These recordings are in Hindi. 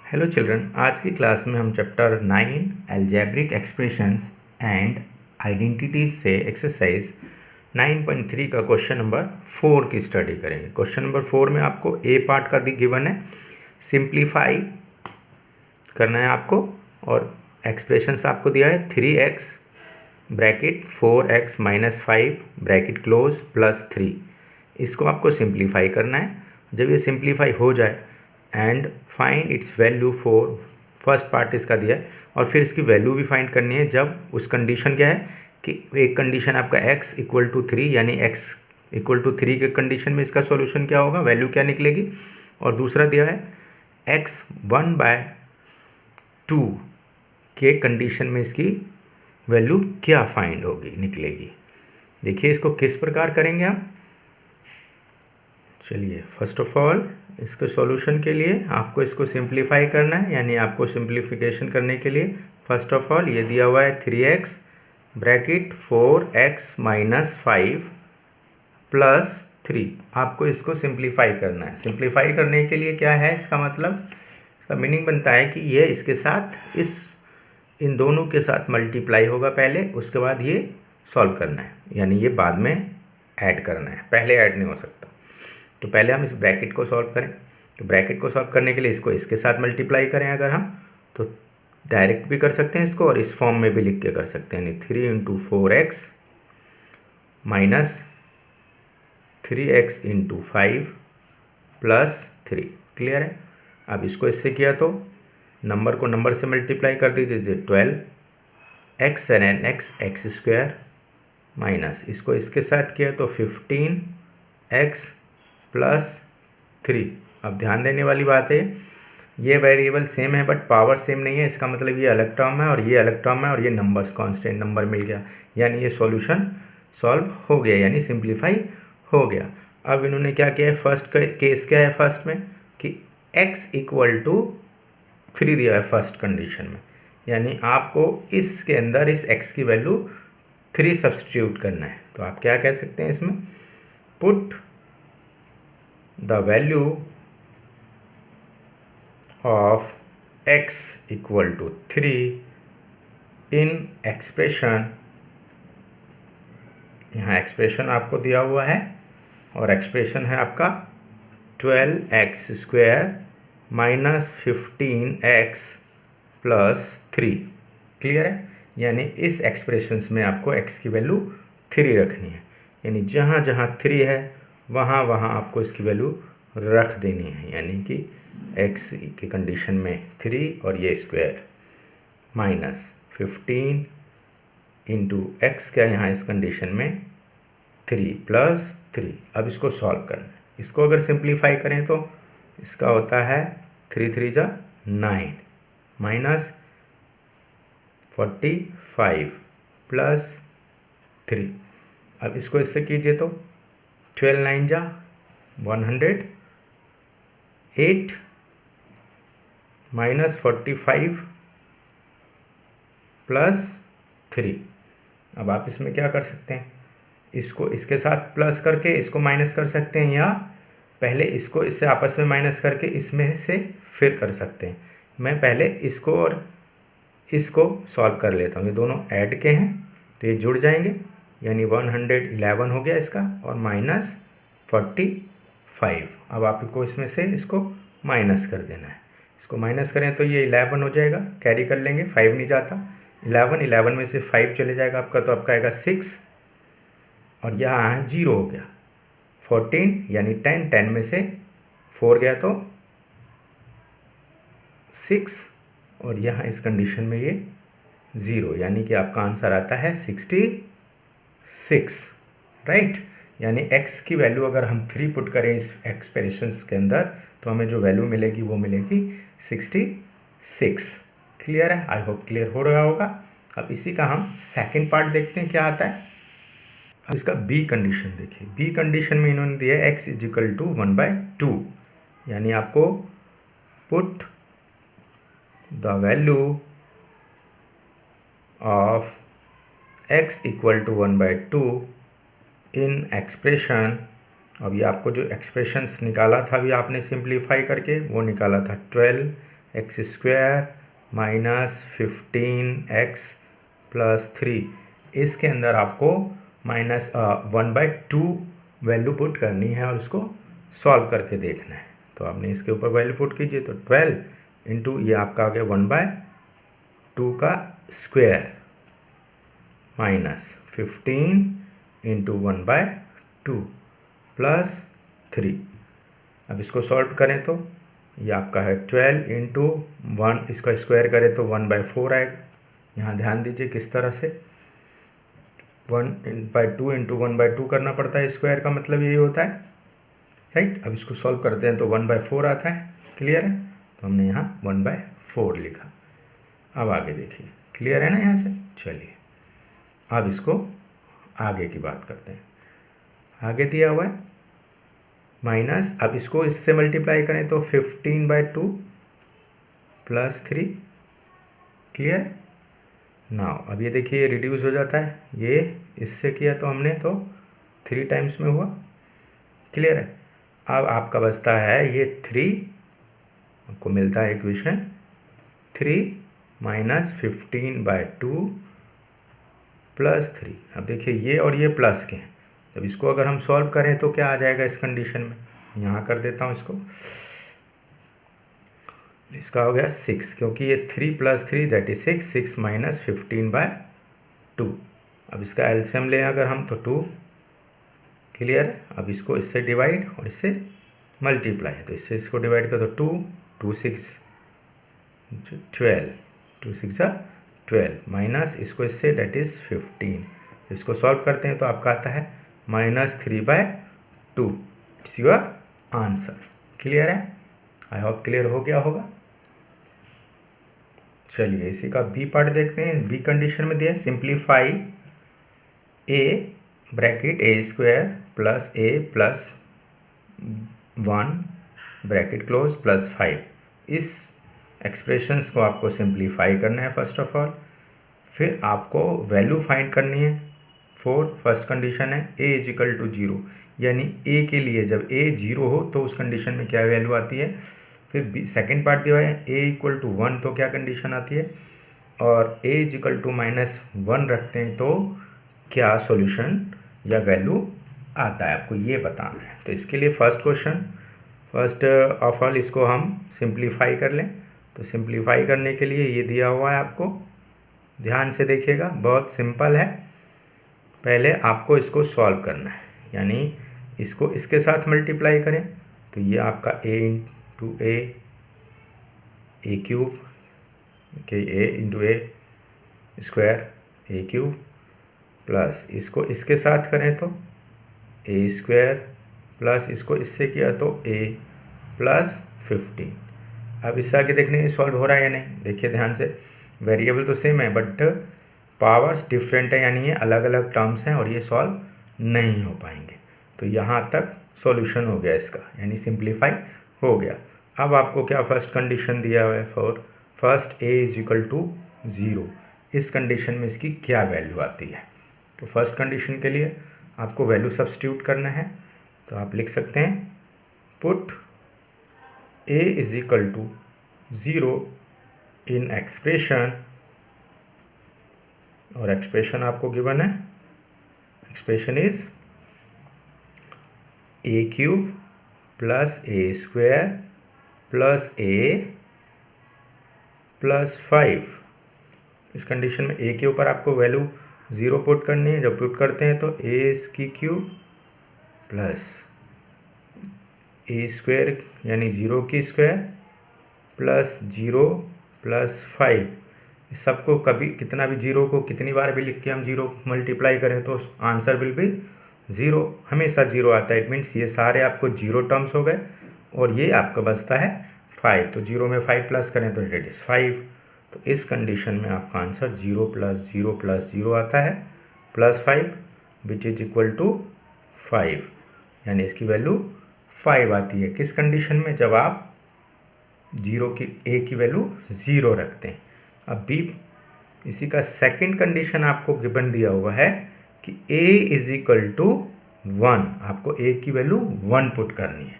हेलो चिल्ड्रन, आज की क्लास में हम chapter 9 algebraic expressions and identities से एक्सरसाइज 9.3 का क्वेश्चन नंबर 4 की स्टडी करेंगे। क्वेश्चन नंबर 4 में आपको ए पार्ट का गिवन है, सिंप्लीफाई करना है आपको, और एक्सप्रेशंस आपको दिया है 3x bracket 4x minus 5 bracket close plus 3। इसको आपको सिंप्लीफाई करना है। जब ये सिंप्लीफाई हो जाए and find its value for, first part इसका दिया है, और फिर इसकी वैल्यू भी फाइंड करनी है जब उस कंडीशन क्या है कि एक कंडीशन आपका x इक्वल टू 3, यानी x इक्वल टू 3 के कंडीशन में इसका सॉल्यूशन क्या होगा, वैल्यू क्या निकलेगी। और दूसरा दिया है x 1/2 के कंडीशन में इसकी वैल्यू क्या फाइंड होगी, निकलेगी। देखिए इसको किस प्रकार करेंगे हम। चलिए फर्स्ट ऑफ ऑल इसके सॉल्यूशन के लिए आपको इसको सिंप्लीफाई करना है, यानी आपको सिंप्लीफिकेशन करने के लिए फर्स्ट ऑफ ऑल ये दिया हुआ है 3x bracket 4x minus 5 plus 3, आपको इसको सिंप्लीफाई करना है। सिंप्लीफाई करने के लिए क्या है, इसका मतलब, इसका मीनिंग बनता है कि ये इसके साथ इन दोनों के साथ मल्टीप्लाई होगा पहले, उसके बाद ये सॉल्व करना है, यानी ये बाद में ऐड करना है, पहले ऐड नहीं हो सकता। तो पहले हम इस ब्रैकेट को सॉल्व करें। तो ब्रैकेट को सॉल्व करने के लिए इसको इसके साथ मल्टीप्लाई करें अगर हम, तो डायरेक्ट भी कर सकते हैं इसको, और इस फॉर्म में भी लिख के कर सकते हैं, यानी 3 × 4x minus 3x × 5 plus 3। Clear है। अब इसको इससे किया तो नंबर को नंबर से मल्टीप्लाई कर दीजिए, 12x ln x x square minus, इसको इसके साथ किया तो 15x प्लस 3। अब ध्यान देने वाली बात है, ये वेरिएबल सेम है बट पावर सेम नहीं है। इसका मतलब ये अलग टर्म है और ये अलग टर्म है, और ये नंबर्स कांस्टेंट नंबर मिल गया, यानी ये सॉल्यूशन सॉल्व हो गया, यानी सिंप्लीफाई हो गया। अब इन्होंने क्या किया है, फर्स्ट केस क्या है, फर्स्ट में कि x इक्वल टू 3 दिया है फर्स्ट कंडीशन में, यानी आपको इसके अंदर इस x की वैल्यू 3 सब्स्टिट्यूट करना है। तो आप क्या कह सकते हैं इसमें, put the value of x equal to 3 in expression, यहाँ एक्सप्रेशन आपको दिया हुआ है और एक्सप्रेशन है आपका 12x square minus 15x plus 3। Clear है, यानी इस एक्सप्रेशंस में आपको x की वैल्यू 3 रखनी है, यानी जहाँ जहाँ 3 है वहाँ वहाँ आपको इसकी वैल्यू रख देनी है, यानी कि x की कंडीशन में 3 और ये स्क्वायर माइनस 15 इंटू एक्स क्या यहाँ इस कंडीशन में 3 प्लस 3। अब इसको सॉल्व करना है। इसको अगर सिंप्लीफाई करें तो इसका होता है 3 3 जा 9 माइनस 45 प्लस 3। अब इसको इससे कीजिए तो 12 9 जा 108 माइनस 45 प्लस 3। अब आप इसमें क्या कर सकते हैं, इसको इसके साथ प्लस करके इसको माइनस कर सकते हैं, या पहले इसको इससे आपस में माइनस करके इसमें से फिर कर सकते हैं। मैं पहले इसको और इसको सॉल्व कर लेता हूँ, ये दोनों ऐड के हैं तो ये जुड़ जाएंगे, यानी 111 हो गया इसका, और माइनस 45। अब आपको इसमें से इसको माइनस कर देना है। इसको माइनस करें तो ये 11 हो जाएगा, कैरी कर लेंगे, 5 नहीं जाता, 11 में से 5 चले जाएगा आपका, तो आपका आएगा 6, और यहाँ 0 हो गया 14, यानी 10 में से 4 गया तो 6, और यहाँ इस कंडीशन में ये 0, यानी कि आपका आंसर आता है 66। राइट, यानी x की वैल्यू अगर हम 3 पुट करें इस एक्सप्रेशंस के अंदर तो हमें जो वैल्यू मिलेगी वो मिलेगी 66। क्लियर है, आई होप क्लियर हो रहा होगा। अब इसी का हम सेकंड पार्ट देखते हैं क्या आता है। अब इसका बी कंडीशन देखिए, बी कंडीशन में इन्होंने दिया है x इजिकल टू 1/2, यानी आपको put the value of x equal to 1/2 in expression. अब ये आपको जो एक्सप्रेशंस निकाला था अभी आपने सिंप्लीफाई करके, वो निकाला था 12 एक्स स्क्वायर माइनस 15x+3, इसके अंदर आपको -1/2 वैल्यू पुट करनी है और उसको सॉल्व करके देखना है। तो आपने इसके ऊपर वैल्यू पुट कीजिए, तो 12 इंटू ये आपका आ गया 1/2 का स्क्वायर माइनस 15 इंटू 1/2 प्लस 3। अब इसको सॉल्व करें तो ये आपका है 12 इंटू 1, इसका स्क्वायर करें तो 1/4 आएगा। यहाँ ध्यान दीजिए किस तरह से 1/2 इंटू 1/2 करना पड़ता है, स्क्वायर का मतलब यही होता है, राइट। अब इसको सॉल्व करते हैं तो 1/4 आता है, क्लियर है। तो हमने यहाँ 1/4 लिखा। अब आगे देखिए, क्लियर है ना यहाँ से। चलिए अब इसको आगे की बात करते हैं। आगे दिया हुआ है माइनस, अब इसको इससे मल्टीप्लाई करें तो 15/2 प्लस 3, क्लियर। नाउ अब ये देखिए ये रिड्यूस हो जाता है, ये इससे किया तो हमने तो 3 टाइम्स में हुआ, क्लियर है। अब आपका बचता है ये 3, आपको मिलता है इक्वेशन 3 माइनस 15/2 प्लस 3। अब देखिए ये और ये प्लस के हैं, जब इसको अगर हम सॉल्व करें तो क्या आ जाएगा इस कंडीशन में, यहाँ कर देता हूँ इसको, इसका हो गया 6, क्योंकि ये 3 + 3 दैट इज 6, 6 माइनस 15/2। अब इसका एलसीएम लें अगर हम तो 2, क्लियर है। अब इसको इससे डिवाइड और इससे मल्टीप्लाई, तो इससे इसको डिवाइड कर दो 2 6 12, 2 6 12 माइनस इसको इससे दैट इज 15। इसको सॉल्व करते हैं तो आपका आता है -3/2। इट्स योर आंसर, क्लियर है। आई होप क्लियर हो गया होगा। चलिए इसी का बी पार्ट देखते हैं। बी कंडीशन में दिया है simplify a bracket a square plus a plus 1 bracket close plus 5। इस एक्सप्रेशंस को आपको सिंप्लीफाई करना है फर्स्ट ऑफ ऑल, फिर आपको वैल्यू फाइंड करनी है फॉर फर्स्ट कंडीशन है a = 0, यानी a के लिए जब a 0 हो तो उस कंडीशन में क्या वैल्यू आती है। फिर सेकंड पार्ट दिया है a = 1 तो क्या कंडीशन आती है, और a = -1 रखते हैं तो क्या सॉल्यूशन या वैल्यू आता है, आपको ये बताना है। तो इसके लिए फर्स्ट ऑफ ऑल इसको हम सिंप्लीफाई कर लें। तो सिंप्लीफाई करने के लिए ये दिया हुआ है, आपको ध्यान से देखिएगा, बहुत सिंपल है। पहले आपको इसको सॉल्व करना है, यानी इसको इसके साथ मल्टीप्लाई करें तो ये आपका a इंटू a क्यूब के a into a square a cube plus इसको इसके साथ करें तो a स्क्वायर प्लस इसको इससे किया तो a प्लस 15। अब इससे आगे देखने ये सॉल्व हो रहा है या नहीं, देखिए ध्यान से। वेरिएबल तो सेम है बट पावर्स डिफरेंट है, यानी ये अलग अलग टर्म्स हैं और ये सॉल्व नहीं हो पाएंगे। तो यहाँ तक सॉल्यूशन हो गया इसका, यानी सिंप्लीफाई हो गया। अब आपको क्या फर्स्ट कंडीशन दिया हुआ है फॉर फर्स्ट a = 0, इस कंडीशन में इसकी क्या वैल्यू आती है। तो फर्स्ट कंडीशन के लिए आपको वैल्यू सब्स्टिट्यूट करना है, तो आप लिख सकते हैं पुट a = 0 इन एक्सप्रेशन, और एक्सप्रेशन आपको गिवन है, expression is a³ plus a square plus a plus 5। इस कंडीशन में a के ऊपर आपको वैल्यू 0 पुट करनी है। जब पुट करते हैं तो a³ प्लस a स्क्वायर यानी 0 की स्क्वायर प्लस 0 प्लस 5। सबको कभी कितना भी 0 को कितनी बार भी लिख के हम 0 मल्टीप्लाई करें तो आंसर विल बी 0, हमेशा 0 आता है। इट मीन्स ये सारे आपको 0 टर्म्स हो गए और ये आपका बचता है 5, तो 0 में 5 प्लस करें तो इट इज 5। तो इस कंडीशन में आपका आंसर 0 + 0 + 0 आता है plus 5 which is equal to 5, यानी इसकी वैल्यू 5 आती है। किस कंडीशन में, जब आप 0 की a की वैल्यू 0 रखते हैं। अब b इसी का सेकंड कंडीशन आपको गिवन दिया हुआ है कि a = 1, आपको a की वैल्यू 1 पुट करनी है।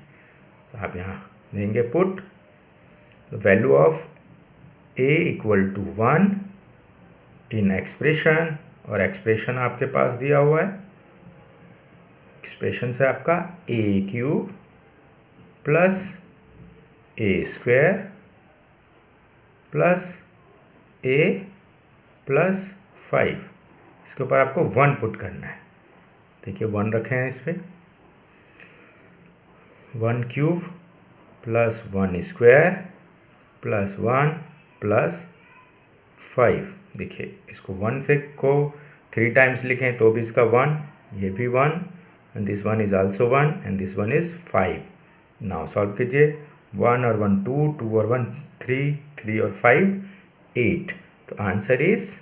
तो आप यहाँ देंगे put the value of a equal to 1 in expression, और एक्सप्रेशन आपके पास दिया हुआ है, एक्सप्रेशन से आपका a cube plus a square plus a plus 5, इसके ऊपर आपको 1 पुट करना है। देखिए 1 रखे हैं इस पर, 1 cube plus 1 square plus 1 plus 5। देखिए इसको 1 से को 3 टाइम्स लिखें तो भी इसका 1, ये भी 1, and this one is also 1, and this one is 5। Now solve कीजिए, 1 और 1 2, 2 और 1 3, 3 और 5 8। तो आंसर इज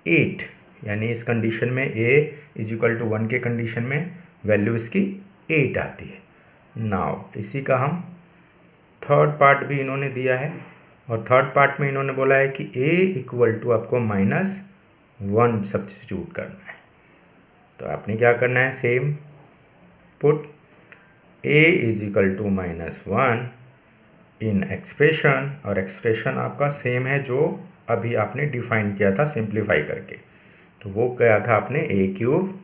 8, यानी इस कंडीशन में a इज इक्वल टू 1 के कंडीशन में वैल्यू इसकी 8 आती है। नाउ इसी का हम थर्ड पार्ट भी इन्होंने दिया है, और थर्ड पार्ट में इन्होंने बोला है कि a इक्वल टू आपको -1 सब्स्टिट्यूट करना है। तो आपने क्या करना है, same put a is equal to -1 in expression, और एक्सप्रेशन आपका सेम है जो अभी आपने डिफाइन किया था सिंप्लीफाई करके। तो वो क्या था आपने, a cube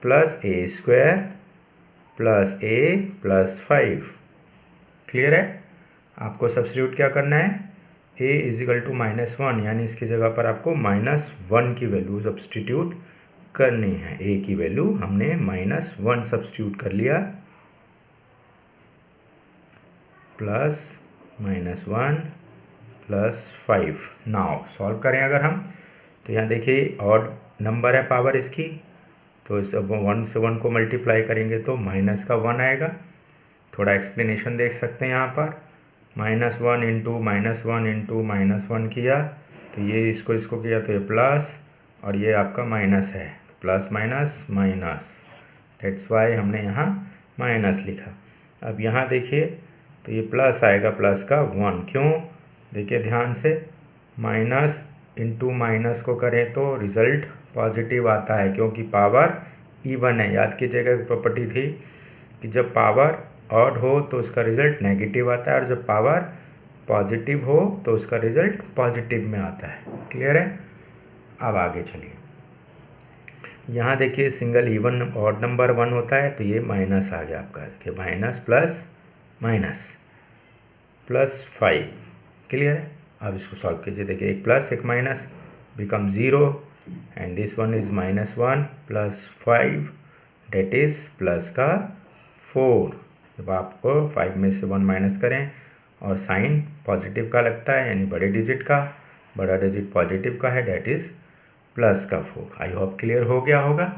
plus a square plus a plus 5। Clear है? आपको सब्स्टिट्यूट क्या करना है, a इज इक्वल टू -1, यानी इसकी जगह पर आपको -1 की वैल्यू सब्स्टिट्यूट करनी है। a की वैल्यू हमने -1 सब्स्टिट्यूट कर लिया, प्लस -1 प्लस 5। नाउ सॉल्व करें अगर हम, तो यहाँ देखिए ऑड नंबर है पावर इसकी, तो इस 1 से 1 को मल्टीप्लाई करेंगे तो माइनस का 1 आएगा। थोड़ा एक्सप्लेनेशन देख सकते हैं यहाँ पर, -1 इंटू -1 किया तो ये इसको किया तो ये प्लस, और ये आपका माइनस है, plus minus minus, that's why हमने यहाँ माइनस लिखा। अब यहाँ देखिए तो ये प्लस आएगा, प्लस का 1, क्यों? देखिए ध्यान से, माइनस इंटू माइनस को करें तो रिज़ल्ट पॉजिटिव आता है, क्योंकि पावर इवन है। याद कीजिएगा प्रॉपर्टी थी कि जब पावर ऑड हो तो उसका रिज़ल्ट नेगेटिव आता है, और जब पावर पॉजिटिव हो तो उसका रिज़ल्ट पॉजिटिव में आता है। क्लियर है? अब आगे चलिए, यहाँ देखिए सिंगल इवन ऑड नंबर 1 होता है, तो ये माइनस आ गया आपका, देखिए minus plus minus plus 5। Clear है? अब इसको सॉल्व कीजिए, देखिए एक प्लस एक minus become 0, and this one is -1 plus 5, that is plus का 4। जब आपको 5 में से 1 माइनस करें और साइन पॉजिटिव का लगता है, यानी बड़े डिजिट का, बड़ा डिजिट पॉजिटिव का है, डेट इज प्लस का 4। आई होप क्लियर हो गया होगा।